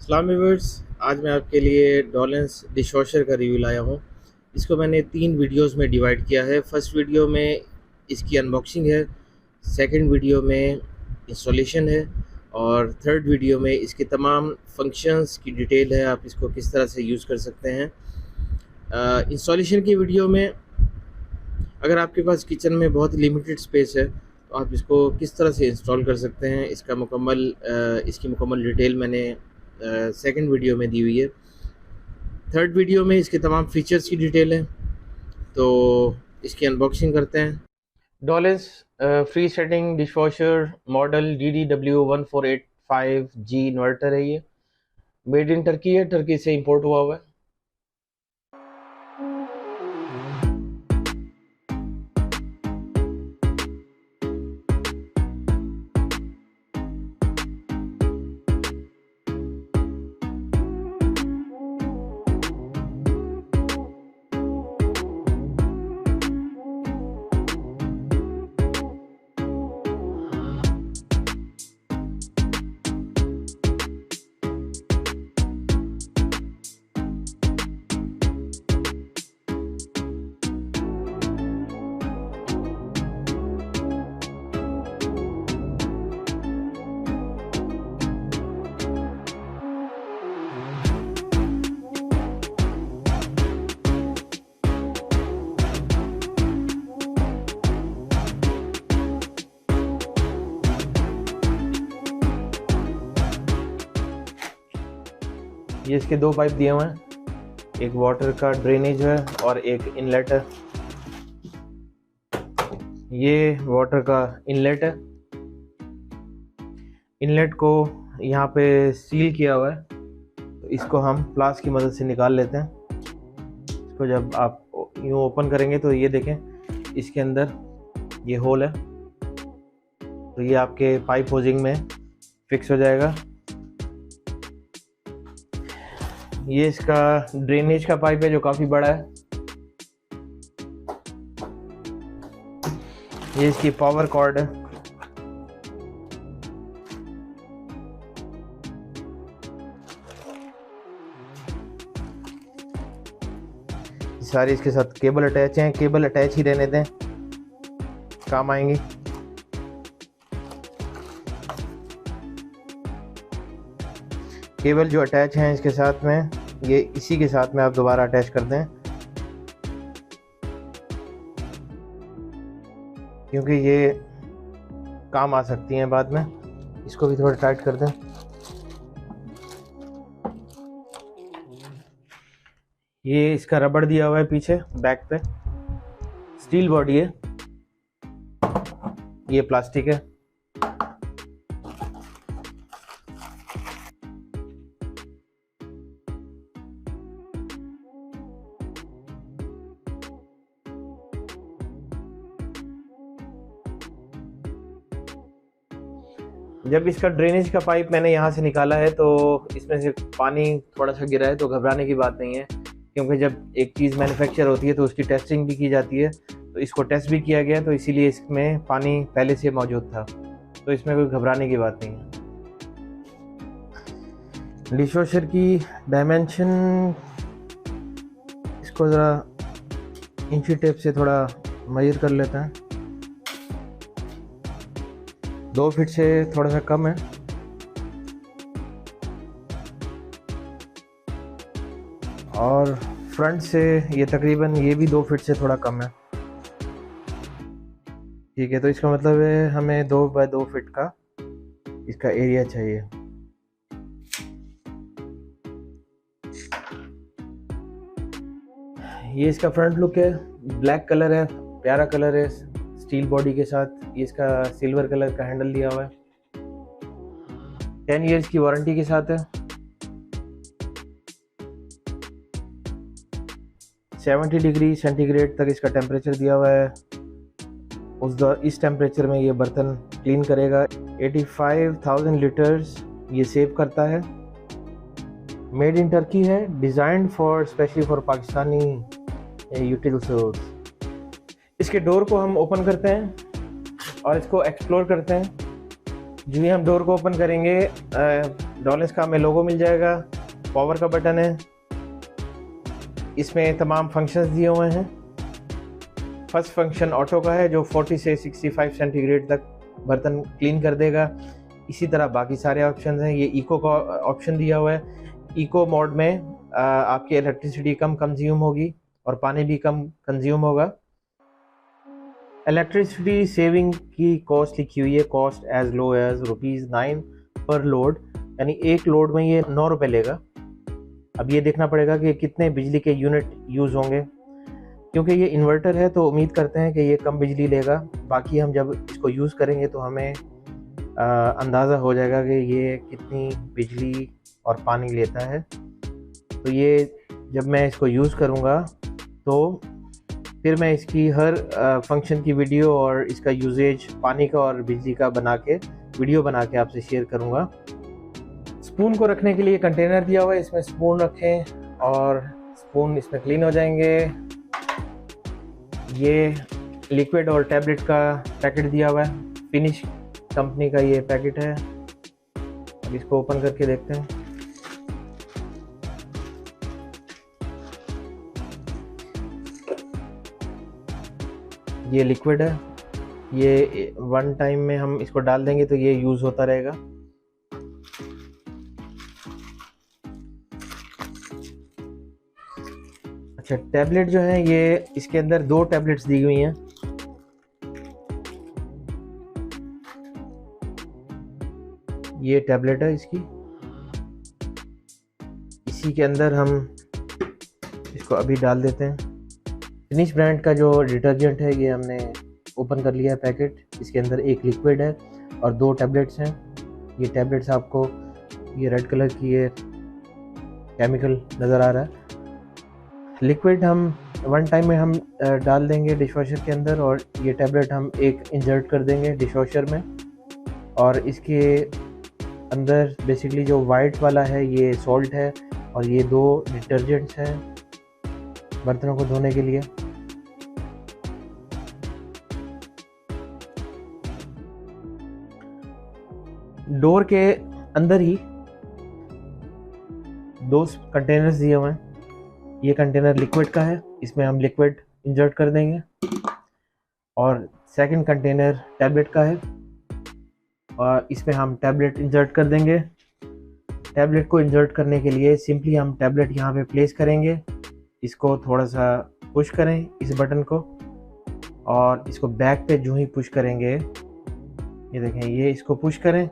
सलाम व्यूअर्स, आज मैं आपके लिए डॉलेंस डिशवॉशर का रिव्यू लाया हूँ। इसको मैंने 3 वीडियोस में डिवाइड किया है। फर्स्ट वीडियो में इसकी अनबॉक्सिंग है, सेकंड वीडियो में इंस्टॉलेशन है और थर्ड वीडियो में इसके तमाम फंक्शंस की डिटेल है, आप इसको किस तरह से यूज़ कर सकते हैं। इंस्टॉलेशन की वीडियो में अगर आपके पास किचन में बहुत लिमिटेड स्पेस है तो आप इसको किस तरह से इंस्टॉल कर सकते हैं, इसकी मुकम्मल डिटेल मैंने सेकंड वीडियो में दी हुई है। थर्ड वीडियो में इसके तमाम फीचर्स की डिटेल है, तो इसकी अनबॉक्सिंग करते हैं। Dawlance free setting dishwasher model DDW1485G inverter है। ये मेड इन टर्की है, टर्की से इंपोर्ट हुआ है। ये इसके 2 पाइप दिए हुए हैं, एक वाटर का ड्रेनेज है और एक इनलेट है। ये वाटर का इनलेट है। इनलेट को यहाँ पे सील किया हुआ है, तो इसको हम प्लास की मदद से निकाल लेते हैं। इसको जब आप यूँ ओपन करेंगे तो ये देखें, इसके अंदर ये होल है, तो ये आपके पाइप होजिंग में फिक्स हो जाएगा। ये इसका ड्रेनेज का पाइप है जो काफ़ी बड़ा है। ये इसकी पावर कॉर्ड है। सारी इसके साथ केबल अटैच हैं, केबल अटैच ही रहने दें, काम आएंगी। केबल जो अटैच हैं इसके साथ में, ये इसी के साथ में आप दोबारा अटैच कर दें, क्योंकि ये काम आ सकती हैं बाद में। इसको भी थोड़ा टाइट कर दें। ये इसका रबड़ दिया हुआ है पीछे बैक पे, स्टील बॉडी है, ये प्लास्टिक है। जब इसका ड्रेनेज का पाइप मैंने यहाँ से निकाला है तो इसमें से पानी थोड़ा सा गिरा है, तो घबराने की बात नहीं है, क्योंकि जब एक चीज़ मैन्युफैक्चर होती है तो उसकी टेस्टिंग भी की जाती है। तो इसको टेस्ट भी किया गया, तो इसीलिए इसमें पानी पहले से मौजूद था, तो इसमें कोई घबराने की बात नहीं है। डिशवॉशर की डायमेंशन, इसको ज़रा इंची टेप से थोड़ा मेजर कर लेते हैं। 2 फीट से थोड़ा सा कम है। और फ्रंट से ये तकरीबन ये भी 2 फीट से थोड़ा कम है। ठीक है, तो इसका मतलब है हमें 2 बाय 2 फीट का इसका एरिया चाहिए। ये इसका फ्रंट लुक है, ब्लैक कलर है, प्यारा कलर है स्टील बॉडी के साथ। ये इसका सिल्वर कलर का हैंडल दिया हुआ है, 10 इयर्स की वारंटी के साथ है। 70 डिग्री सेंटीग्रेड तक इसका टेम्परेचर दिया हुआ है। इस टेम्परेचर में ये बर्तन क्लीन करेगा। 85,000 लीटर्स ये सेव करता है। मेड इन टर्की है, designed for specially for Pakistani utilities. इसके डोर को हम ओपन करते हैं और इसको एक्सप्लोर करते हैं। जो ही हम डोर को ओपन करेंगे डॉलेंस का हमें लोगो मिल जाएगा। पावर का बटन है, इसमें तमाम फंक्शंस दिए हुए हैं। फर्स्ट फंक्शन ऑटो का है जो 40 से 65 सेंटीग्रेड तक बर्तन क्लीन कर देगा। इसी तरह बाकी सारे ऑप्शन हैं। ये इको का ऑप्शन दिया हुआ है। इको मोड में आपकी इलेक्ट्रिसिटी कम कंज्यूम होगी और पानी भी कम कंज्यूम होगा। इलेक्ट्रिसिटी सेविंग की कॉस्ट लिखी हुई है, कॉस्ट एज लो एज ₹9 पर लोड, यानी एक लोड में ये 9 रुपये लेगा। अब ये देखना पड़ेगा कि कितने बिजली के यूनिट यूज़ होंगे। क्योंकि ये इन्वर्टर है तो उम्मीद करते हैं कि ये कम बिजली लेगा। बाकी हम जब इसको यूज़ करेंगे तो हमें अंदाज़ा हो जाएगा कि ये कितनी बिजली और पानी लेता है। तो ये जब मैं इसको यूज़ करूँगा तो फिर मैं इसकी हर फंक्शन की वीडियो और इसका यूजेज पानी का और बिजली का वीडियो बना के आपसे शेयर करूँगा। स्पून को रखने के लिए कंटेनर दिया हुआ है, इसमें स्पून रखें और स्पून इसमें क्लीन हो जाएंगे। ये लिक्विड और टैबलेट का पैकेट दिया हुआ है, फिनिश कंपनी का ये पैकेट है। अब इसको ओपन करके देखते हैं। ये लिक्विड है, ये वन टाइम में हम इसको डाल देंगे तो ये यूज़ होता रहेगा। अच्छा, टैबलेट जो है ये इसके अंदर 2 टैबलेट्स दी हुई हैं। ये टैबलेट है इसकी, इसी के अंदर हम इसको अभी डाल देते हैं। फिनिश ब्रांड का जो डिटर्जेंट है ये हमने ओपन कर लिया है पैकेट। इसके अंदर एक लिक्विड है और 2 टैबलेट्स हैं। ये टैबलेट्स आपको ये रेड कलर की ये केमिकल नज़र आ रहा है। लिक्विड हम वन टाइम में हम डाल देंगे डिशवॉशर के अंदर और ये टैबलेट हम एक इंसर्ट कर देंगे डिशवॉशर में। और इसके अंदर बेसिकली जो वाइट वाला है ये सॉल्ट है और ये 2 डिटर्जेंट्स हैं बर्तनों को धोने के लिए। डोर के अंदर ही 2 कंटेनर्स दिए हुए हैं। ये कंटेनर लिक्विड का है, इसमें हम लिक्विड इंसर्ट कर देंगे। और सेकंड कंटेनर टैबलेट का है और इसमें हम टैबलेट इंसर्ट कर देंगे। टैबलेट को इंसर्ट करने के लिए सिंपली हम टैबलेट यहाँ पे प्लेस करेंगे। इसको थोड़ा सा पुश करें इस बटन को और इसको बैक पे जो ही पुश करेंगे, ये देखें, ये इसको पुश करें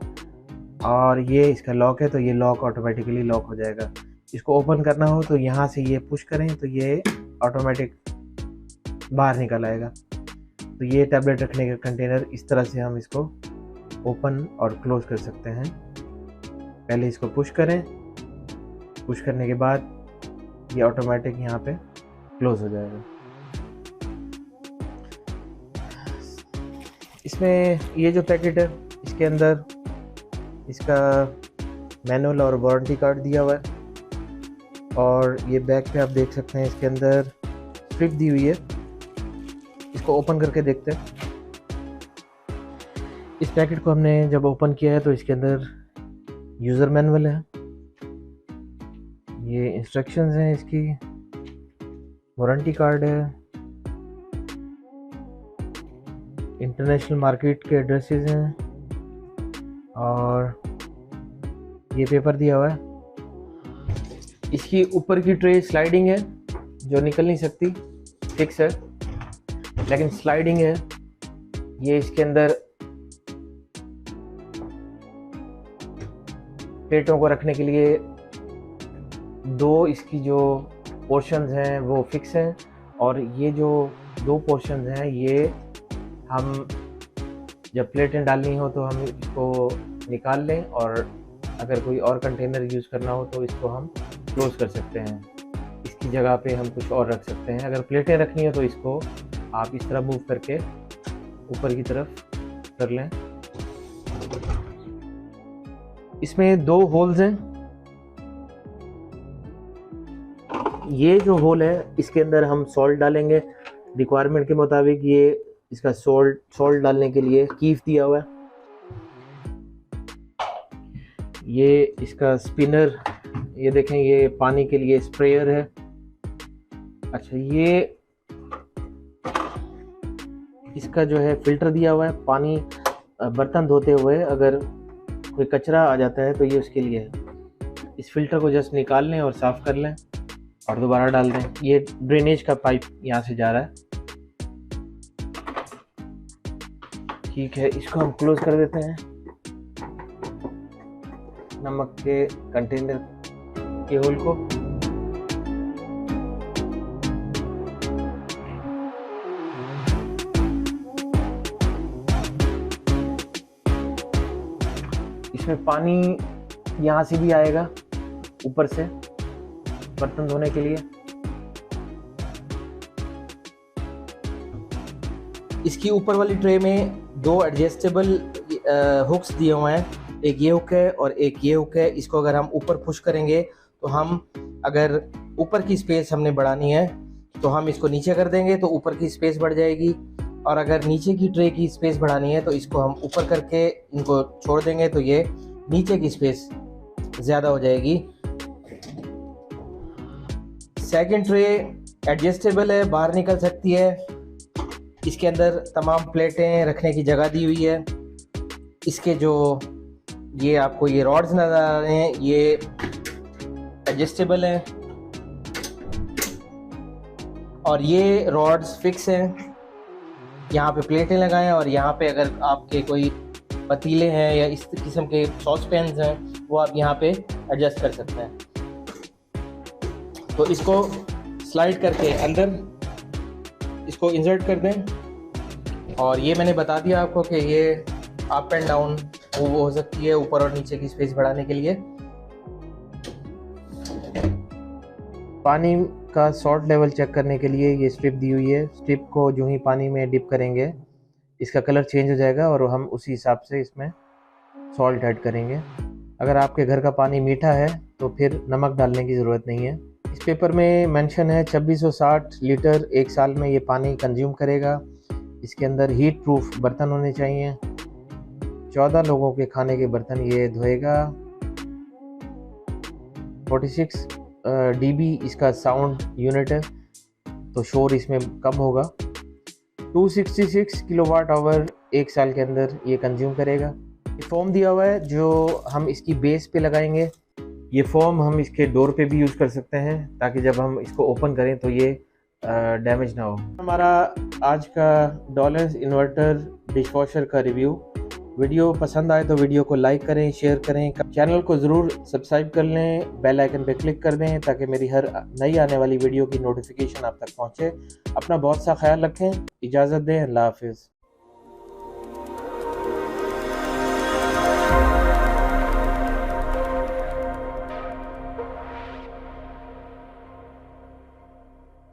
और ये इसका लॉक है तो ये लॉक ऑटोमेटिकली लॉक हो जाएगा। इसको ओपन करना हो तो यहाँ से ये पुश करें तो ये ऑटोमेटिक बाहर निकल आएगा। तो ये टैबलेट रखने का कंटेनर इस तरह से हम इसको ओपन और क्लोज कर सकते हैं। पहले इसको पुश करें, पुश करने के बाद ये ऑटोमेटिक यहाँ पे क्लोज हो जाएगा। इसमें ये जो पैकेट है इसके अंदर इसका मैनुअल और वारंटी कार्ड दिया हुआ है और ये बैक पे आप देख सकते हैं इसके अंदर स्ट्रिप दी हुई है। इसको ओपन करके देखते हैं। इस पैकेट को हमने जब ओपन किया है तो इसके अंदर यूज़र मैनुअल है, ये इंस्ट्रक्शंस हैं, इसकी वारंटी कार्ड है, इंटरनेशनल मार्केट के एड्रेसेस हैं और ये पेपर दिया हुआ है। इसकी ऊपर की ट्रे स्लाइडिंग है जो निकल नहीं सकती, फिक्स है लेकिन स्लाइडिंग है। ये इसके अंदर प्लेटों को रखने के लिए 2 इसकी जो पोर्शंस हैं वो फिक्स हैं और ये जो 2 पोर्शंस हैं ये हम जब प्लेटें डालनी हो तो हम इसको निकाल लें और अगर कोई और कंटेनर यूज़ करना हो तो इसको हम क्लोज कर सकते हैं। इसकी जगह पे हम कुछ और रख सकते हैं। अगर प्लेटें रखनी हो तो इसको आप इस तरह मूव करके ऊपर की तरफ कर लें। इसमें 2 होल्स हैं। ये जो होल है इसके अंदर हम सॉल्ट डालेंगे रिक्वायरमेंट के मुताबिक। ये इसका सॉल्ट डालने के लिए कीफ दिया हुआ है। ये इसका स्पिनर, ये देखें, ये पानी के लिए स्प्रेयर है। अच्छा, ये इसका जो है फिल्टर दिया हुआ है, पानी बर्तन धोते हुए अगर कोई कचरा आ जाता है तो ये उसके लिए है। इस फिल्टर को जस्ट निकाल लें और साफ़ कर लें और दोबारा डाल दें। ये ड्रेनेज का पाइप यहाँ से जा रहा है। ठीक है, इसको हम क्लोज कर देते हैं। नमक के कंटेनर के होल को इसमें पानी यहाँ से भी आएगा ऊपर से बर्तन धोने के लिए। इसकी ऊपर वाली ट्रे में 2 एडजस्टेबल हुक्स दिए हुए हैं, एक ये हुक है और एक ये हुक है। इसको अगर हम ऊपर पुश करेंगे तो हम, अगर ऊपर की स्पेस हमने बढ़ानी है तो हम इसको नीचे कर देंगे तो ऊपर की स्पेस बढ़ जाएगी, और अगर नीचे की ट्रे की स्पेस बढ़ानी है तो इसको हम ऊपर करके इनको छोड़ देंगे तो ये नीचे की स्पेस ज़्यादा हो जाएगी। सेकंड ट्रे एडजस्टेबल है, बाहर निकल सकती है। इसके अंदर तमाम प्लेटें रखने की जगह दी हुई है। इसके जो ये आपको ये रॉड्स नज़र आ रहे हैं, ये एडजस्टेबल हैं और ये रॉड्स फिक्स हैं। यहाँ पे प्लेटें लगाएं और यहाँ पे अगर आपके कोई पतीले हैं या इस किस्म के सॉस पैन्स हैं वो आप यहाँ पे एडजस्ट कर सकते हैं। तो इसको स्लाइड करके अंदर इसको इंसर्ट कर दें। और ये मैंने बता दिया आपको कि ये अप एंड डाउन वो हो सकती है, ऊपर और नीचे की स्पेस बढ़ाने के लिए। पानी का सॉल्ट लेवल चेक करने के लिए ये स्ट्रिप दी हुई है। स्ट्रिप को जो ही पानी में डिप करेंगे इसका कलर चेंज हो जाएगा और हम उसी हिसाब से इसमें सॉल्ट ऐड करेंगे। अगर आपके घर का पानी मीठा है तो फिर नमक डालने की ज़रूरत नहीं है। इस पेपर में मेंशन है 2660 लीटर 1 साल में ये पानी कंज्यूम करेगा। इसके अंदर हीट प्रूफ बर्तन होने चाहिए। 14 लोगों के खाने के बर्तन ये धोएगा। 46 dB इसका साउंड यूनिट है तो शोर इसमें कम होगा। 266 किलोवाट आवर 1 साल के अंदर ये कंज्यूम करेगा। ये फोम दिया हुआ है जो हम इसकी बेस पे लगाएंगे। ये फोम हम इसके डोर पे भी यूज़ कर सकते हैं ताकि जब हम इसको ओपन करें तो ये डैमेज ना हो। हमारा आज का डॉलेंस इन्वर्टर डिशवॉशर का रिव्यू। वीडियो पसंद आए तो वीडियो को लाइक करें, शेयर करें। चैनल को ज़रूर सब्सक्राइब कर लें, बेल आइकन पे क्लिक कर दें ताकि मेरी हर नई आने वाली वीडियो की नोटिफिकेशन आप तक पहुंचे। अपना बहुत सा ख्याल रखें। इजाज़त दें। अल्लाह हाफिज़।